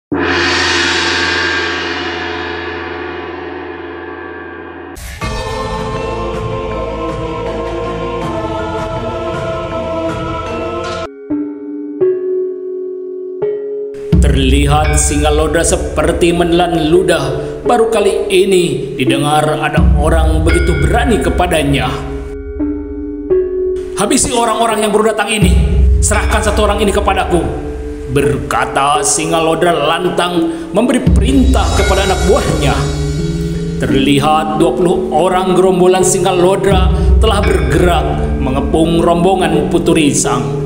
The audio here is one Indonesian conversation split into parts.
Terlihat Singalodra seperti menelan ludah. Baru kali ini didengar ada orang begitu berani kepadanya. "Habisi orang-orang yang baru datang ini. Serahkan satu orang ini kepadaku," berkata Singalodra lantang memberi perintah kepada anak buahnya. Terlihat 20 orang gerombolan Singalodra telah bergerak mengepung rombongan Putu Risang.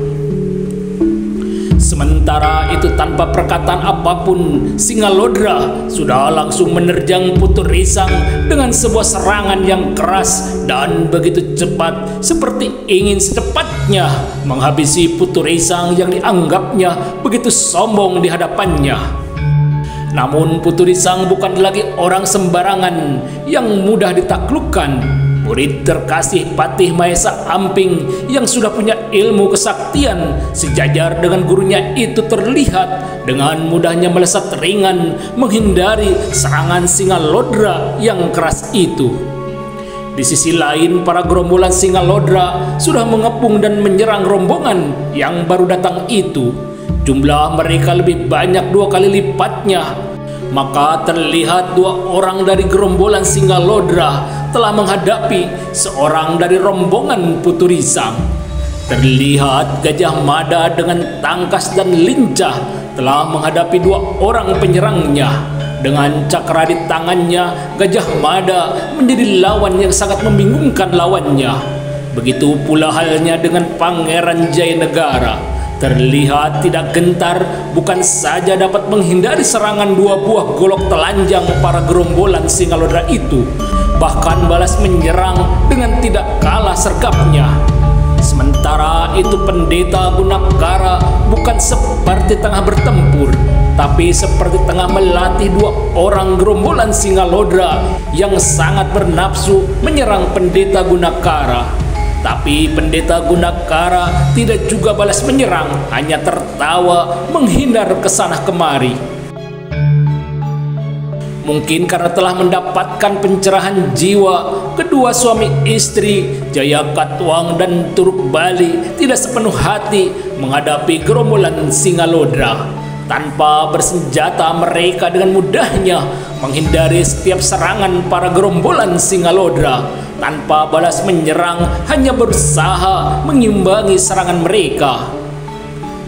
Sementara itu tanpa perkataan apapun, Singalodra sudah langsung menerjang Putu Risang dengan sebuah serangan yang keras dan begitu cepat, seperti ingin secepatnya menghabisi Putu Risang yang dianggapnya begitu sombong di hadapannya. Namun Putu Risang bukan lagi orang sembarangan yang mudah ditaklukkan. Murid terkasih Patih Mahesa Amping yang sudah punya ilmu kesaktian sejajar dengan gurunya itu terlihat dengan mudahnya melesat ringan menghindari serangan Singalodra yang keras itu. Di sisi lain, para gerombolan Singalodra sudah mengepung dan menyerang rombongan yang baru datang itu. Jumlah mereka lebih banyak 2 kali lipatnya. Maka terlihat 2 orang dari gerombolan Singalodra telah menghadapi seorang dari rombongan Putu Risang. Terlihat Gajah Mada dengan tangkas dan lincah telah menghadapi 2 orang penyerangnya. Dengan cakra di tangannya, Gajah Mada menjadi lawan yang sangat membingungkan lawannya. Begitu pula halnya dengan Pangeran Jayanegara. Terlihat tidak gentar, bukan saja dapat menghindari serangan 2 buah golok telanjang para gerombolan Singalodra itu, bahkan balas menyerang dengan tidak kalah sergapnya. Sementara itu Pendeta Gunakara bukan seperti tengah bertempur, tapi seperti tengah melatih 2 orang gerombolan Singalodra yang sangat bernafsu menyerang Pendeta Gunakara. Tapi Pendeta Gunakara tidak juga balas menyerang, hanya tertawa menghindar ke sana kemari. Mungkin karena telah mendapatkan pencerahan jiwa, kedua suami istri Jayakatwang dan Turuk Bali tidak sepenuh hati menghadapi gerombolan Singalodra. Tanpa bersenjata, mereka dengan mudahnya menghindari setiap serangan para gerombolan Singalodra. Tanpa balas menyerang, hanya berusaha mengimbangi serangan mereka.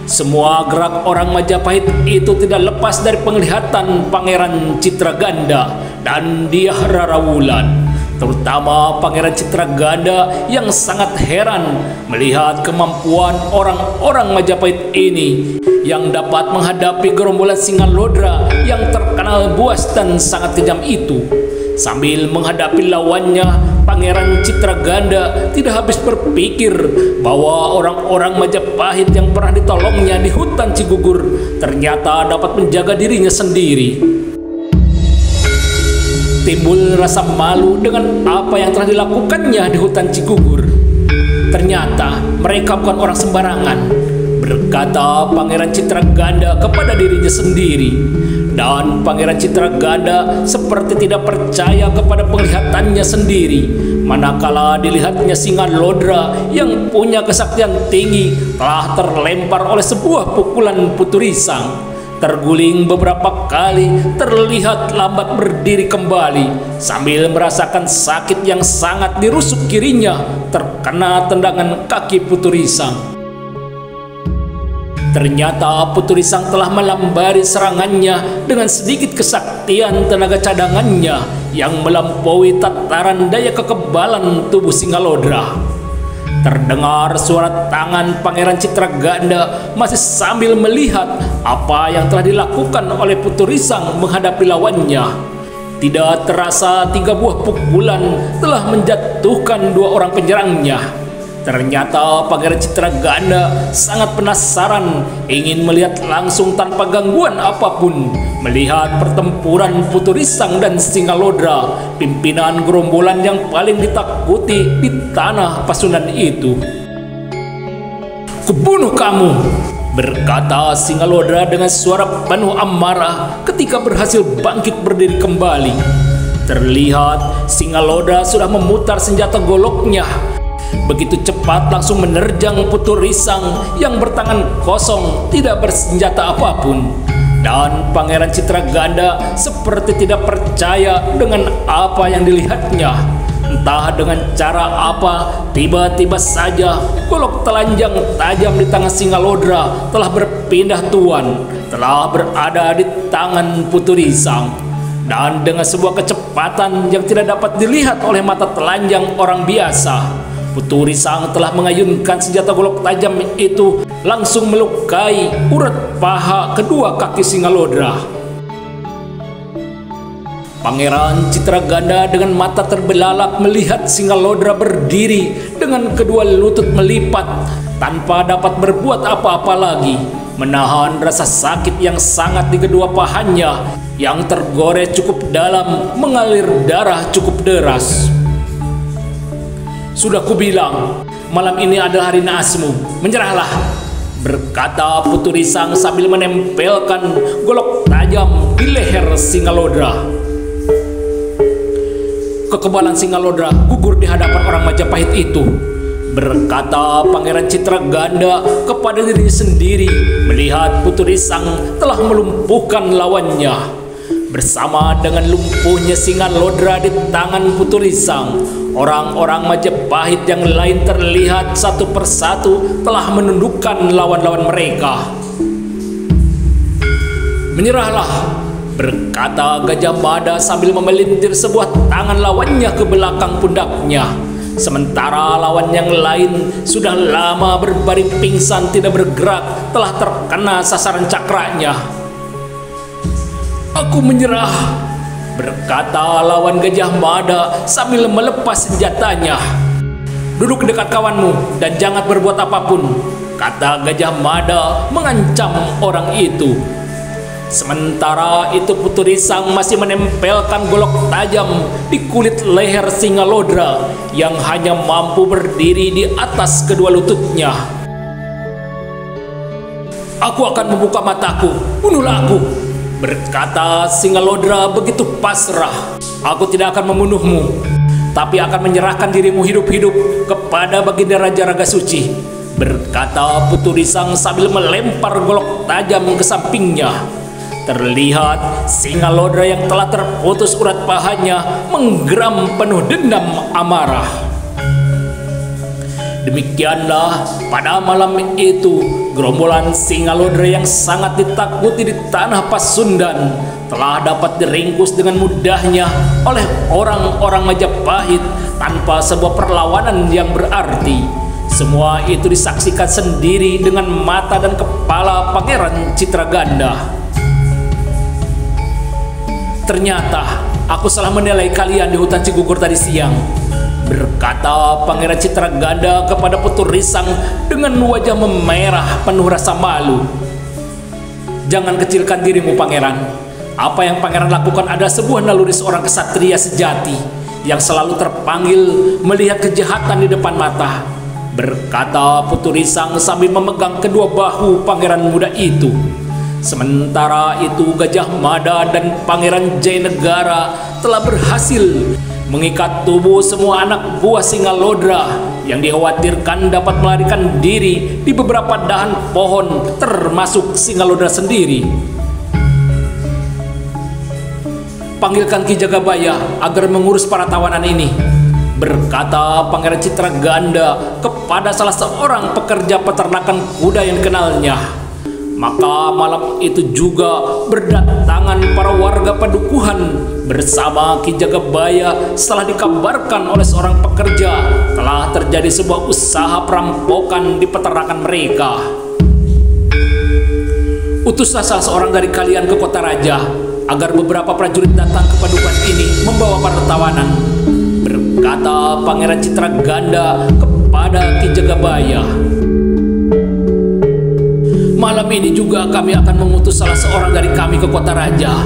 Semua gerak orang Majapahit itu tidak lepas dari penglihatan Pangeran Citraganda dan Dyah Rarawulan. Terutama Pangeran Citraganda yang sangat heran melihat kemampuan orang-orang Majapahit ini yang dapat menghadapi gerombolan Singalodra yang terkenal buas dan sangat kejam itu. Sambil menghadapi lawannya, Pangeran Citraganda tidak habis berpikir bahwa orang-orang Majapahit yang pernah ditolongnya di hutan Cigugur ternyata dapat menjaga dirinya sendiri. Timbul rasa malu dengan apa yang telah dilakukannya di hutan Cigugur. Ternyata mereka bukan orang sembarangan, berkata Pangeran Citraganda kepada dirinya sendiri. Dan Pangeran Citraganda seperti tidak percaya kepada penglihatannya sendiri, manakala dilihatnya Singalodra yang punya kesaktian tinggi telah terlempar oleh sebuah pukulan Putu Risang. Terguling beberapa kali, terlihat lambat berdiri kembali sambil merasakan sakit yang sangat di rusuk kirinya terkena tendangan kaki Putu Risang. Ternyata Putu Risang telah melambari serangannya dengan sedikit kesaktian tenaga cadangannya yang melampaui tataran daya kekebalan tubuh Singalodra. Terdengar suara tangan Pangeran Citraganda masih sambil melihat apa yang telah dilakukan oleh Putu Risang menghadapi lawannya. Tidak terasa 3 buah pukulan telah menjatuhkan 2 orang penyerangnya. Ternyata Pangeran Citraganda sangat penasaran, ingin melihat langsung tanpa gangguan apapun, melihat pertempuran Putu Risang dan Singalodra, pimpinan gerombolan yang paling ditakuti di tanah Pasundan itu. "Kubunuh kamu!" berkata Singalodra dengan suara penuh amarah ketika berhasil bangkit berdiri kembali. Terlihat Singalodra sudah memutar senjata goloknya. Begitu cepat langsung menerjang Putu Risang yang bertangan kosong, tidak bersenjata apapun. Dan Pangeran Citraganda seperti tidak percaya dengan apa yang dilihatnya. Entah dengan cara apa, tiba-tiba saja golok telanjang tajam di tangan Singalodra telah berpindah tuan, telah berada di tangan Putu Risang. Dan dengan sebuah kecepatan yang tidak dapat dilihat oleh mata telanjang orang biasa, Putu Risang telah mengayunkan senjata golok tajam itu langsung melukai urat paha kedua kaki Singalodra. Pangeran Citraganda dengan mata terbelalak melihat Singalodra berdiri dengan kedua lutut melipat tanpa dapat berbuat apa-apa lagi, menahan rasa sakit yang sangat di kedua pahanya yang tergores cukup dalam, mengalir darah cukup deras. Sudah kubilang, malam ini adalah hari naasmu, menyerahlah, berkata Putu Risang sambil menempelkan golok tajam di leher Singalodra. Kekebalan Singalodra gugur di hadapan orang Majapahit itu, berkata Pangeran Citraganda kepada dirinya sendiri melihat Putu Risang telah melumpuhkan lawannya. Bersama dengan lumpuhnya Singalodra di tangan Putu Risang, orang-orang Majapahit yang lain terlihat satu persatu telah menundukkan lawan-lawan mereka. Menyerahlah, berkata Gajah Mada sambil memelintir sebuah tangan lawannya ke belakang pundaknya. Sementara lawan yang lain sudah lama berbaring pingsan tidak bergerak, telah terkena sasaran cakranya. Aku menyerah, berkata lawan Gajah Mada sambil melepas senjatanya. Duduk dekat kawanmu dan jangan berbuat apapun, kata Gajah Mada mengancam orang itu. Sementara itu Putu Risang masih menempelkan golok tajam di kulit leher Singalodra yang hanya mampu berdiri di atas kedua lututnya. Aku akan membuka mataku, bunuhlah aku, berkata Singalodra begitu pasrah. Aku tidak akan membunuhmu, tapi akan menyerahkan dirimu hidup-hidup kepada Baginda Raja Raga Suci, berkata Putu Risang sambil melempar golok tajam ke sampingnya. Terlihat Singalodra yang telah terputus urat pahanya menggeram penuh dendam amarah. Demikianlah pada malam itu gerombolan Singalodra yang sangat ditakuti di tanah Pasundan telah dapat diringkus dengan mudahnya oleh orang-orang Majapahit tanpa sebuah perlawanan yang berarti. Semua itu disaksikan sendiri dengan mata dan kepala Pangeran Citraganda. Ternyata aku salah menilai kalian di hutan Cigugur tadi siang, berkata Pangeran Citraganda kepada Putu Risang dengan wajah memerah penuh rasa malu. Jangan kecilkan dirimu, Pangeran. Apa yang Pangeran lakukan adalah sebuah naluri seorang kesatria sejati yang selalu terpanggil melihat kejahatan di depan mata, berkata Putu Risang sambil memegang kedua bahu pangeran muda itu. Sementara itu Gajah Mada dan Pangeran Jayanegara telah berhasil mengikat tubuh semua anak buah Singalodra yang dikhawatirkan dapat melarikan diri di beberapa dahan pohon, termasuk Singalodra sendiri. Panggilkan Ki Jagabaya agar mengurus para tawanan ini, berkata Pangeran Citraganda kepada salah seorang pekerja peternakan kuda yang dikenalnya. Maka malam itu juga berdatangan para warga Padukuhan bersama Ki Jagabaya setelah dikabarkan oleh seorang pekerja telah terjadi sebuah usaha perampokan di peternakan mereka. Utuslah salah seorang dari kalian ke kota raja agar beberapa prajurit datang ke Padukuhan ini membawa para tawanan, berkata Pangeran Citraganda kepada Ki Jagabaya. Malam ini juga kami akan mengutus salah seorang dari kami ke kota raja,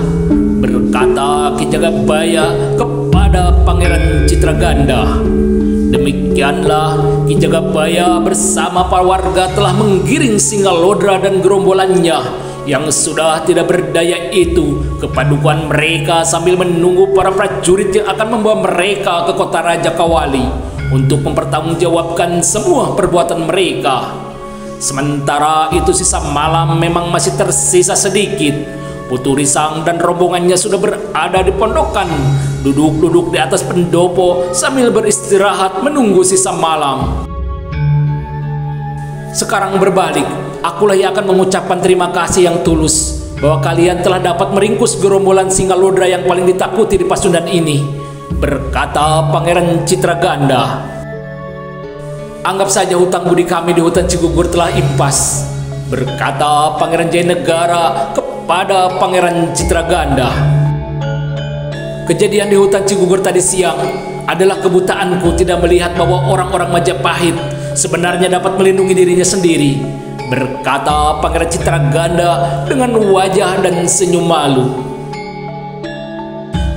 berkata Ki Jagabaya kepada Pangeran Citraganda. Demikianlah Ki Jagabaya bersama para warga telah menggiring Singalodra dan gerombolannya yang sudah tidak berdaya itu ke padukuhan mereka sambil menunggu para prajurit yang akan membawa mereka ke kota Raja Kawali untuk mempertanggungjawabkan semua perbuatan mereka. Sementara itu sisa malam memang masih tersisa sedikit. Putu Risang dan rombongannya sudah berada di pondokan, duduk-duduk di atas pendopo sambil beristirahat menunggu sisa malam. Sekarang berbalik, akulah yang akan mengucapkan terima kasih yang tulus bahwa kalian telah dapat meringkus gerombolan Singalodra yang paling ditakuti di Pasundan ini, berkata Pangeran Citraganda. Anggap saja hutang budi kami di hutan Cigugur telah impas, berkata Pangeran Jayanegara kepada Pangeran Citraganda. Kejadian di hutan Cigugur tadi siang adalah kebutaanku tidak melihat bahwa orang-orang Majapahit sebenarnya dapat melindungi dirinya sendiri, berkata Pangeran Citraganda dengan wajah dan senyum malu.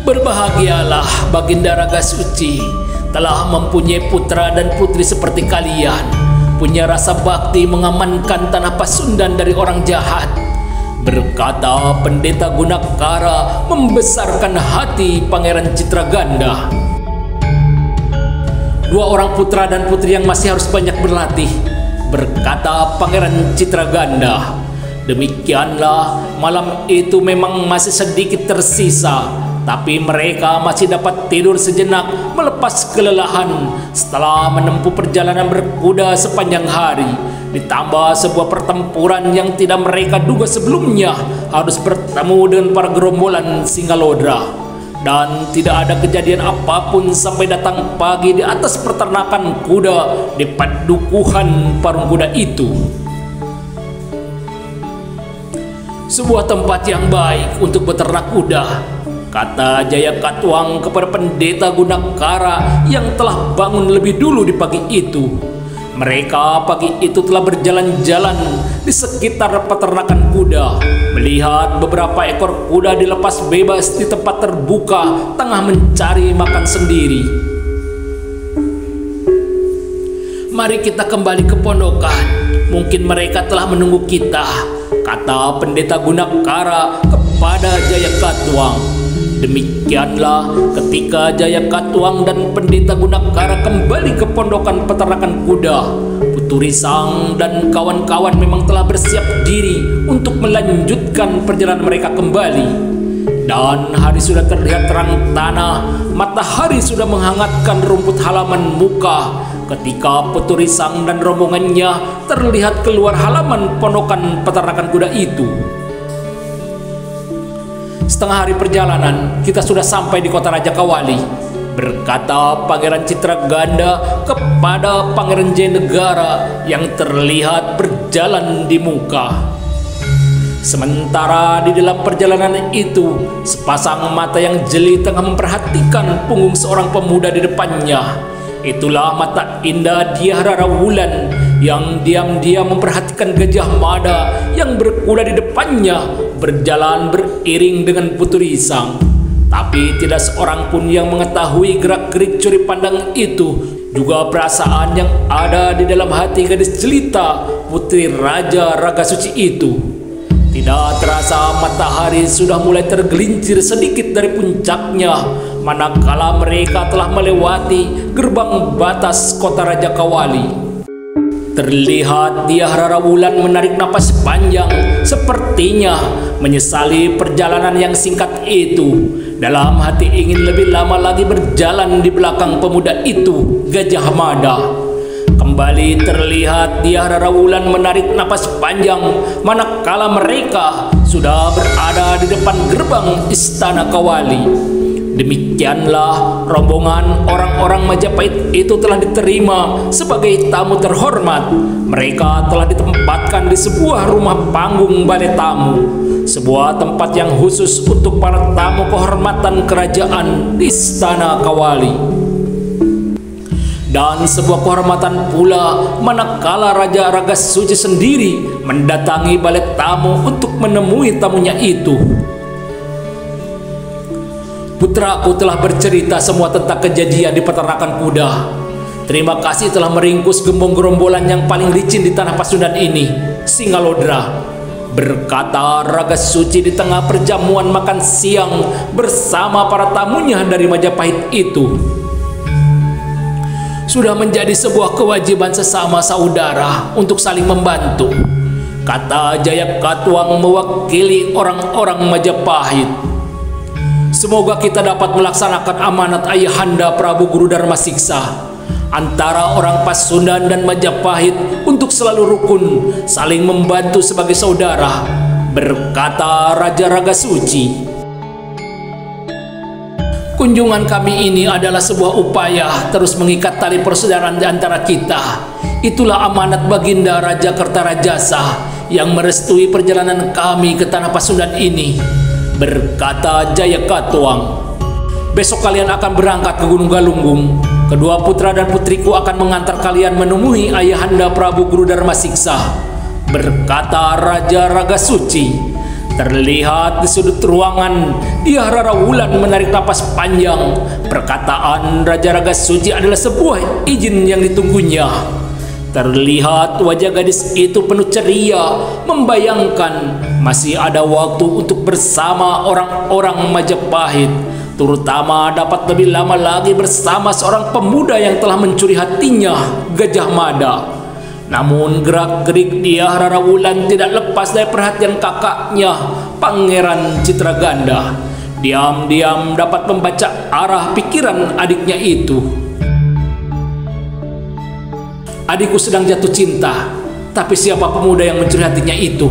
Berbahagialah Baginda Ragasuci telah mempunyai putra dan putri seperti kalian, punya rasa bakti mengamankan tanah Pasundan dari orang jahat, berkata Pendeta Gunakara membesarkan hati Pangeran Citraganda. Dua orang putra dan putri yang masih harus banyak berlatih, berkata Pangeran Citraganda. Demikianlah malam itu memang masih sedikit tersisa, tapi mereka masih dapat tidur sejenak melepas kelelahan setelah menempuh perjalanan berkuda sepanjang hari, ditambah sebuah pertempuran yang tidak mereka duga sebelumnya harus bertemu dengan para gerombolan Singalodra. Dan tidak ada kejadian apapun sampai datang pagi di atas peternakan kuda di padukuhan parung kuda itu. Sebuah tempat yang baik untuk beternak kuda, kata Jayakatwang kepada Pendeta Gunakara yang telah bangun lebih dulu di pagi itu. Mereka pagi itu telah berjalan-jalan di sekitar peternakan kuda, melihat beberapa ekor kuda dilepas bebas di tempat terbuka tengah mencari makan sendiri. Mari kita kembali ke pondokan, mungkin mereka telah menunggu kita, kata Pendeta Gunakara kepada Jayakatwang. Demikianlah ketika Jayakatwang dan Pendeta Gunakara kembali ke pondokan peternakan kuda, Putu Risang dan kawan-kawan memang telah bersiap diri untuk melanjutkan perjalanan mereka kembali. Dan hari sudah terlihat terang tanah, matahari sudah menghangatkan rumput halaman muka ketika Putu Risang dan rombongannya terlihat keluar halaman pondokan peternakan kuda itu. Setengah hari perjalanan, kita sudah sampai di kota Raja Kawali, berkata Pangeran Citraganda kepada Pangeran Jayanegara yang terlihat berjalan di muka. Sementara di dalam perjalanan itu, sepasang mata yang jeli tengah memperhatikan punggung seorang pemuda di depannya. Itulah mata indah Dyah Rara Wulan yang diam-diam memperhatikan Gajah Mada yang berkuda di depannya berjalan beriring dengan Putu Risang. Tapi tidak seorang pun yang mengetahui gerak-gerik curi pandang itu, juga perasaan yang ada di dalam hati gadis jelita Putri Raja Ragasuci itu. Tidak terasa matahari sudah mulai tergelincir sedikit dari puncaknya, manakala mereka telah melewati gerbang batas kota Raja Kawali. Terlihat Dyah Rara Wulan menarik napas panjang, sepertinya menyesali perjalanan yang singkat itu. Dalam hati ingin lebih lama lagi berjalan di belakang pemuda itu, Gajah Mada. Kembali terlihat Dyah Rara Wulan menarik napas panjang manakala mereka sudah berada di depan gerbang Istana Kawali. Demikianlah rombongan orang-orang Majapahit itu telah diterima sebagai tamu terhormat. Mereka telah ditempatkan di sebuah rumah panggung balai tamu, sebuah tempat yang khusus untuk para tamu kehormatan kerajaan di Istana Kawali. Dan sebuah kehormatan pula manakala Raja Ragasuci sendiri mendatangi balai tamu untuk menemui tamunya itu. Putraku telah bercerita semua tentang kejadian di peternakan kuda. Terima kasih telah meringkus gembong gerombolan yang paling licin di tanah Pasundan ini, Singalodra, berkata Raga Suci di tengah perjamuan makan siang bersama para tamunya dari Majapahit itu. Sudah menjadi sebuah kewajiban sesama saudara untuk saling membantu, kata Jayakatwang mewakili orang-orang Majapahit. Semoga kita dapat melaksanakan amanat Ayahanda Prabu Guru Dharma Siksa antara orang Pasundan dan Majapahit untuk selalu rukun, saling membantu sebagai saudara, berkata Raja Raga Suci. Kunjungan kami ini adalah sebuah upaya terus mengikat tali persaudaraan di antara kita. Itulah amanat Baginda Raja Kertarajasa yang merestui perjalanan kami ke tanah Pasundan ini, berkata Jayakatwang. Besok kalian akan berangkat ke Gunung Galunggung. Kedua putra dan putriku akan mengantar kalian menemui Ayahanda Prabu Guru Dharma Siksa, berkata Raja Raga Suci. Terlihat di sudut ruangan, Dyah Rara Wulan menarik napas panjang. Perkataan Raja Raga Suci adalah sebuah izin yang ditunggunya. Terlihat wajah gadis itu penuh ceria, membayangkan masih ada waktu untuk bersama orang-orang Majapahit, terutama dapat lebih lama lagi bersama seorang pemuda yang telah mencuri hatinya, Gajah Mada. Namun gerak-gerik Dyah Rara Wulan tidak lepas dari perhatian kakaknya, Pangeran Citraganda. Diam-diam dapat membaca arah pikiran adiknya itu. Adikku sedang jatuh cinta, tapi siapa pemuda yang mencuri hatinya itu?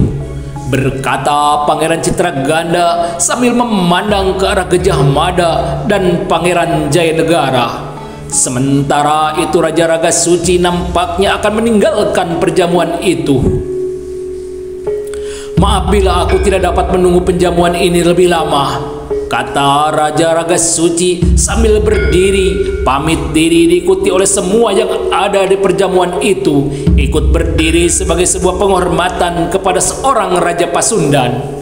Berkata Pangeran Citraganda sambil memandang ke arah Gajah Mada dan Pangeran Jayanegara. Sementara itu Raja Raga Suci nampaknya akan meninggalkan perjamuan itu. Maaf bila aku tidak dapat menunggu penjamuan ini lebih lama, kata Raja Raga Suci sambil berdiri pamit diri diikuti oleh semua yang ada di perjamuan itu, ikut berdiri sebagai sebuah penghormatan kepada seorang Raja Pasundan.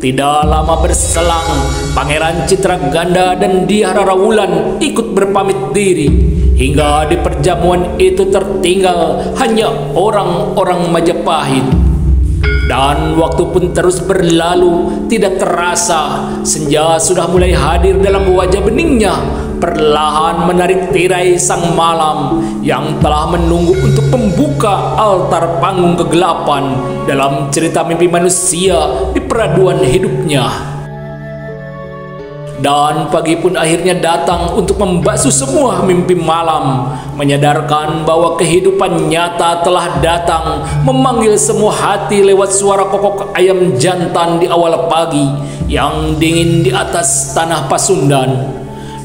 Tidak lama berselang, Pangeran Citraganda dan Dyah Rara Wulan ikut berpamit diri. Hingga di perjamuan itu tertinggal hanya orang-orang Majapahit. Dan waktu pun terus berlalu, tidak terasa senja sudah mulai hadir dalam wajah beningnya, perlahan menarik tirai sang malam yang telah menunggu untuk membuka altar panggung kegelapan dalam cerita mimpi manusia di peraduan hidupnya. Dan pagi pun akhirnya datang untuk membasuh semua mimpi malam, menyadarkan bahwa kehidupan nyata telah datang, memanggil semua hati lewat suara kokok ayam jantan di awal pagi yang dingin di atas tanah Pasundan.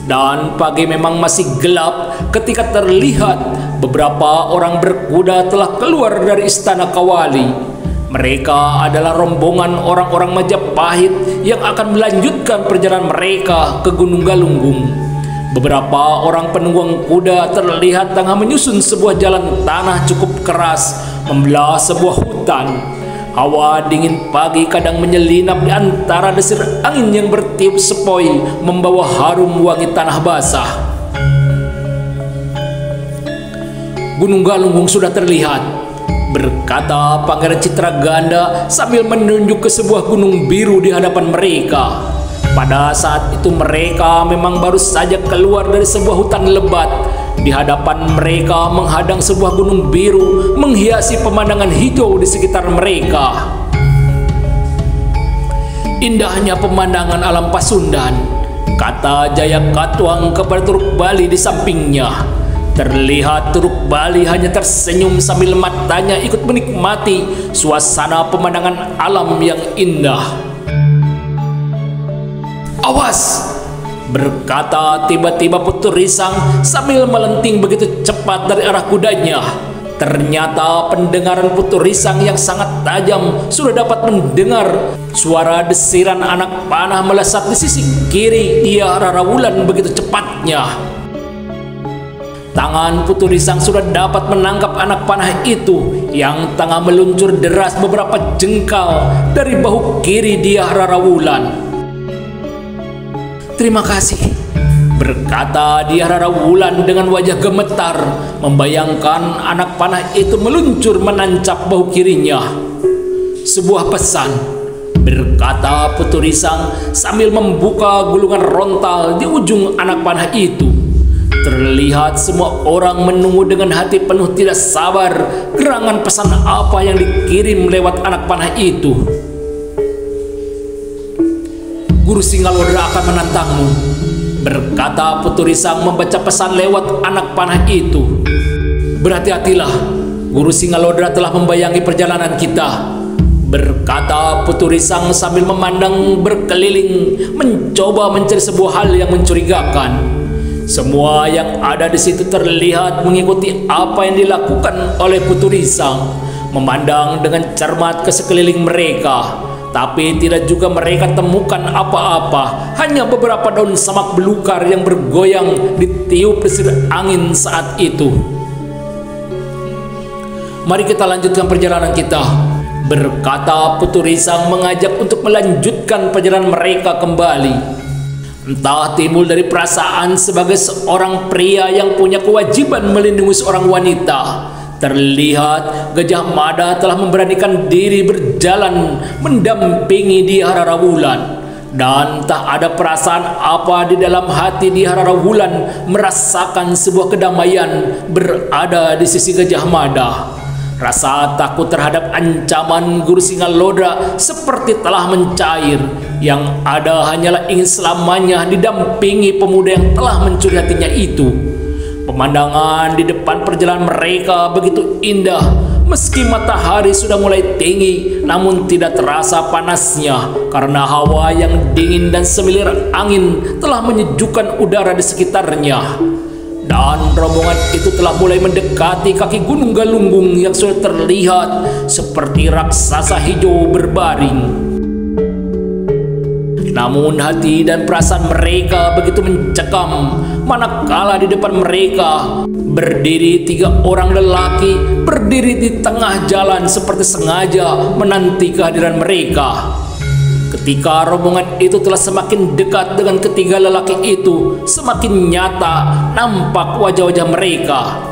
Dan pagi memang masih gelap ketika terlihat beberapa orang berkuda telah keluar dari istana Kawali. Mereka adalah rombongan orang-orang Majapahit yang akan melanjutkan perjalanan mereka ke Gunung Galunggung. Beberapa orang penunggang kuda terlihat tengah menyusun sebuah jalan tanah cukup keras membelah sebuah hutan. Hawa dingin pagi kadang menyelinap di antara desir angin yang bertiup sepoi membawa harum wangi tanah basah. Gunung Galunggung sudah terlihat, berkata Pangeran Citraganda sambil menunjuk ke sebuah gunung biru di hadapan mereka. Pada saat itu mereka memang baru saja keluar dari sebuah hutan lebat. Di hadapan mereka menghadang sebuah gunung biru menghiasi pemandangan hijau di sekitar mereka. Indahnya pemandangan alam Pasundan, kata Jayakatwang kepada Turuk Bali di sampingnya. Terlihat Turuk Bali hanya tersenyum sambil matanya ikut menikmati suasana pemandangan alam yang indah. Awas! Berkata tiba-tiba Putu Risang sambil melenting begitu cepat dari arah kudanya. Ternyata pendengaran Putu Risang yang sangat tajam sudah dapat mendengar suara desiran anak panah melesat di sisi kiri Dyah Rara Wulan begitu cepatnya. Tangan Putu Risang sudah dapat menangkap anak panah itu yang tengah meluncur deras beberapa jengkal dari bahu kiri Dyah Rara Wulan. Terima kasih, Berkata dia Rara Wulan dengan wajah gemetar, membayangkan anak panah itu meluncur menancap bahu kirinya. Sebuah pesan, berkata Putu Risang sambil membuka gulungan rontal di ujung anak panah itu. Terlihat semua orang menunggu dengan hati penuh tidak sabar gerangan pesan apa yang dikirim lewat anak panah itu. Guru Singalodra akan menantangmu, berkata Putu Risang membaca pesan lewat anak panah itu. Berhati-hatilah, Guru Singalodra telah membayangi perjalanan kita, berkata Putu Risang sambil memandang berkeliling mencoba mencari sebuah hal yang mencurigakan. Semua yang ada di situ terlihat mengikuti apa yang dilakukan oleh Putu Risang, memandang dengan cermat ke sekeliling mereka. Tapi tidak juga mereka temukan apa-apa, hanya beberapa daun samak belukar yang bergoyang ditiup desir angin saat itu. Mari kita lanjutkan perjalanan kita, berkata Putu Risang mengajak untuk melanjutkan perjalanan mereka kembali. Entah timbul dari perasaan sebagai seorang pria yang punya kewajiban melindungi seorang wanita, terlihat Gajah Mada telah memberanikan diri berjalan mendampingi dia Rara Wulan. Dan tak ada perasaan apa di dalam hati dia Rara Wulan merasakan sebuah kedamaian berada di sisi Gajah Mada. Rasa takut terhadap ancaman Guru Singalodra seperti telah mencair. Yang ada hanyalah ingin selamanya didampingi pemuda yang telah mencuri hatinya itu. Pemandangan di depan perjalanan mereka begitu indah. Meski matahari sudah mulai tinggi, namun tidak terasa panasnya karena hawa yang dingin dan semilir angin telah menyejukkan udara di sekitarnya. Dan rombongan itu telah mulai mendekati kaki Gunung Galunggung yang sudah terlihat seperti raksasa hijau berbaring. Namun hati dan perasaan mereka begitu mencekam manakala di depan mereka berdiri 3 orang lelaki, berdiri di tengah jalan seperti sengaja menanti kehadiran mereka. Ketika rombongan itu telah semakin dekat dengan ketiga lelaki itu, semakin nyata nampak wajah-wajah mereka.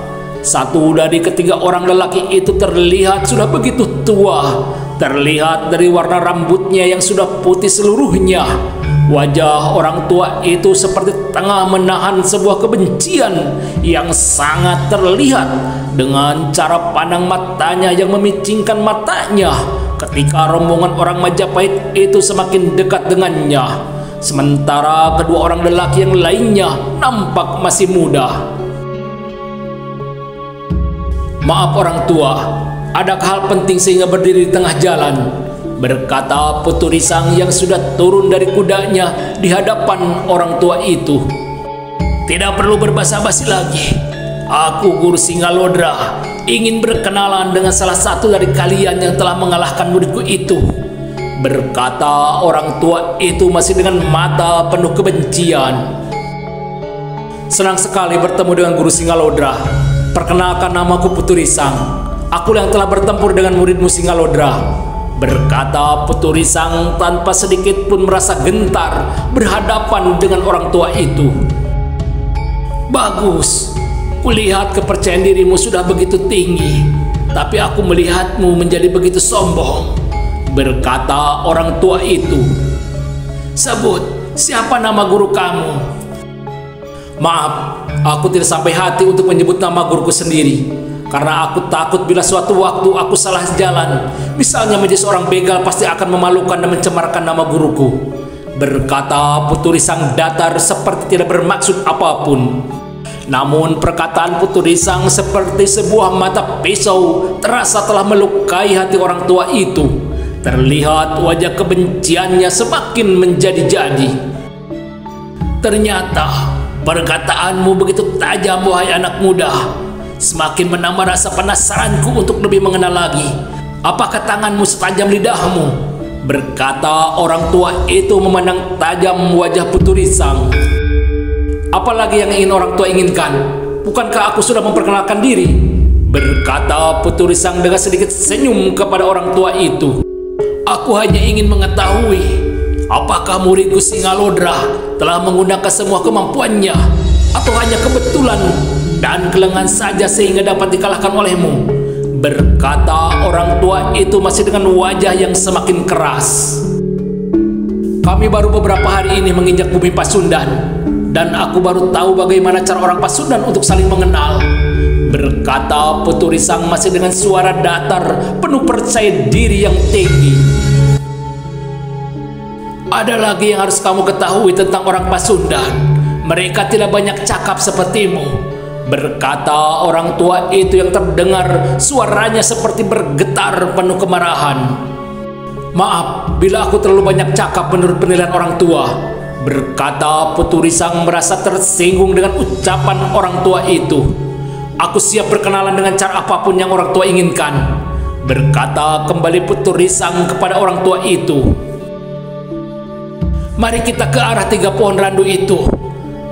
Satu dari ketiga orang lelaki itu terlihat sudah begitu tua. Terlihat dari warna rambutnya yang sudah putih seluruhnya. Wajah orang tua itu seperti tengah menahan sebuah kebencian yang sangat terlihat dengan cara pandang matanya yang memicingkan matanya ketika rombongan orang Majapahit itu semakin dekat dengannya. Sementara kedua orang lelaki yang lainnya nampak masih muda. Maaf orang tua, adakah hal penting sehingga berdiri di tengah jalan? Berkata Putu Risang yang sudah turun dari kudanya di hadapan orang tua itu. Tidak perlu berbasa-basi lagi. Aku Guru Singalodra ingin berkenalan dengan salah satu dari kalian yang telah mengalahkan muridku itu. Berkata orang tua itu masih dengan mata penuh kebencian. Senang sekali bertemu dengan Guru Singalodra. Perkenalkan, namaku Putu Risang. Aku yang telah bertempur dengan muridmu Singalodra. Berkata Putu Risang tanpa sedikit pun merasa gentar berhadapan dengan orang tua itu. Bagus, kulihat kepercayaan dirimu sudah begitu tinggi, tapi aku melihatmu menjadi begitu sombong. Berkata orang tua itu. Sebut, siapa nama guru kamu? Maaf, aku tidak sampai hati untuk menyebut nama guruku sendiri, karena aku takut bila suatu waktu aku salah jalan, misalnya menjadi seorang begal, pasti akan memalukan dan mencemarkan nama guruku. Berkata Putu Risang datar seperti tidak bermaksud apapun. Namun perkataan Putu Risang seperti sebuah mata pisau terasa telah melukai hati orang tua itu. Terlihat wajah kebenciannya semakin menjadi-jadi. Ternyata perkataanmu begitu tajam, wahai anak muda. Semakin menambah rasa penasaranku untuk lebih mengenal lagi. Apakah tanganmu setajam lidahmu? Berkata orang tua itu memandang tajam wajah Putu Risang. Apalagi yang ingin orang tua inginkan? Bukankah aku sudah memperkenalkan diri? Berkata Putu Risang dengan sedikit senyum kepada orang tua itu. Aku hanya ingin mengetahui Apakah muridku Singalodra telah menggunakan semua kemampuannya, atau hanya kebetulan dan kelengan saja sehingga dapat dikalahkan olehmu? Berkata orang tua itu masih dengan wajah yang semakin keras. Kami baru beberapa hari ini menginjak bumi Pasundan, dan aku baru tahu bagaimana cara orang Pasundan untuk saling mengenal. Berkata Putu Risang masih dengan suara datar penuh percaya diri yang tinggi. Ada lagi yang harus kamu ketahui tentang orang Pasundan. Mereka tidak banyak cakap sepertimu. Berkata orang tua itu yang terdengar suaranya seperti bergetar penuh kemarahan. Maaf bila aku terlalu banyak cakap menurut penilaian orang tua. Berkata Putu Risang merasa tersinggung dengan ucapan orang tua itu. Aku siap berkenalan dengan cara apapun yang orang tua inginkan. Berkata kembali Putu Risang kepada orang tua itu. Mari kita ke arah 3 pohon randu itu.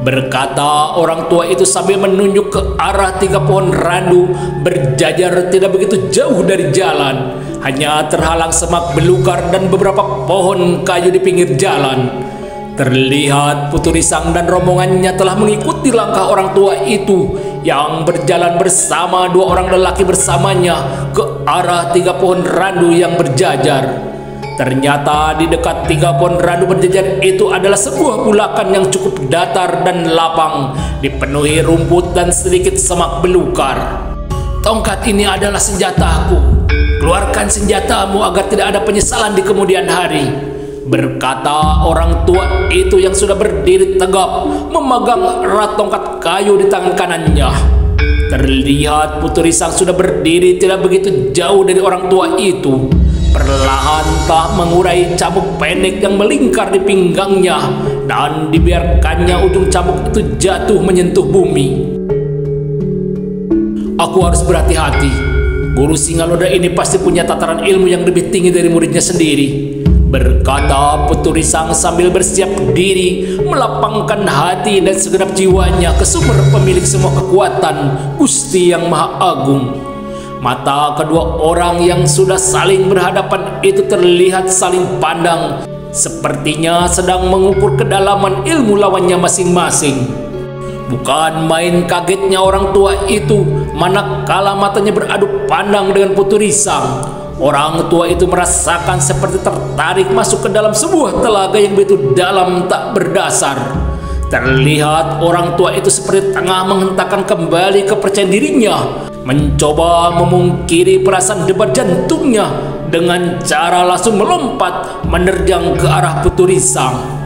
Berkata orang tua itu sambil menunjuk ke arah 3 pohon randu berjajar tidak begitu jauh dari jalan. Hanya terhalang semak belukar dan beberapa pohon kayu di pinggir jalan. Terlihat Putu Risang dan rombongannya telah mengikuti langkah orang tua itu yang berjalan bersama 2 orang lelaki bersamanya ke arah 3 pohon randu yang berjajar. Ternyata di dekat 3 pohon randu berjajar itu adalah sebuah bulakan yang cukup datar dan lapang, dipenuhi rumput dan sedikit semak belukar. Tongkat ini adalah senjataku. Keluarkan senjatamu agar tidak ada penyesalan di kemudian hari. Berkata orang tua itu yang sudah berdiri tegap memegang erat tongkat kayu di tangan kanannya. Terlihat Putu Risang sudah berdiri tidak begitu jauh dari orang tua itu. Perlahan tak mengurai cambuk pendek yang melingkar di pinggangnya dan dibiarkannya ujung cambuk itu jatuh menyentuh bumi. Aku harus berhati-hati. Guru Singalodra ini pasti punya tataran ilmu yang lebih tinggi dari muridnya sendiri. Berkata Putu Risang sambil bersiap diri melapangkan hati dan segenap jiwanya ke sumber pemilik semua kekuatan, Gusti yang Maha Agung. Mata kedua orang yang sudah saling berhadapan itu terlihat saling pandang, sepertinya sedang mengukur kedalaman ilmu lawannya masing-masing. Bukan main kagetnya orang tua itu manakala matanya beradu pandang dengan Putu Risang. Orang tua itu merasakan seperti tertarik masuk ke dalam sebuah telaga yang begitu dalam tak berdasar. Terlihat orang tua itu seperti tengah menghentakkan kembali kepercayaan dirinya, mencoba memungkiri perasaan debar jantungnya dengan cara langsung melompat menerjang ke arah Putu Risang.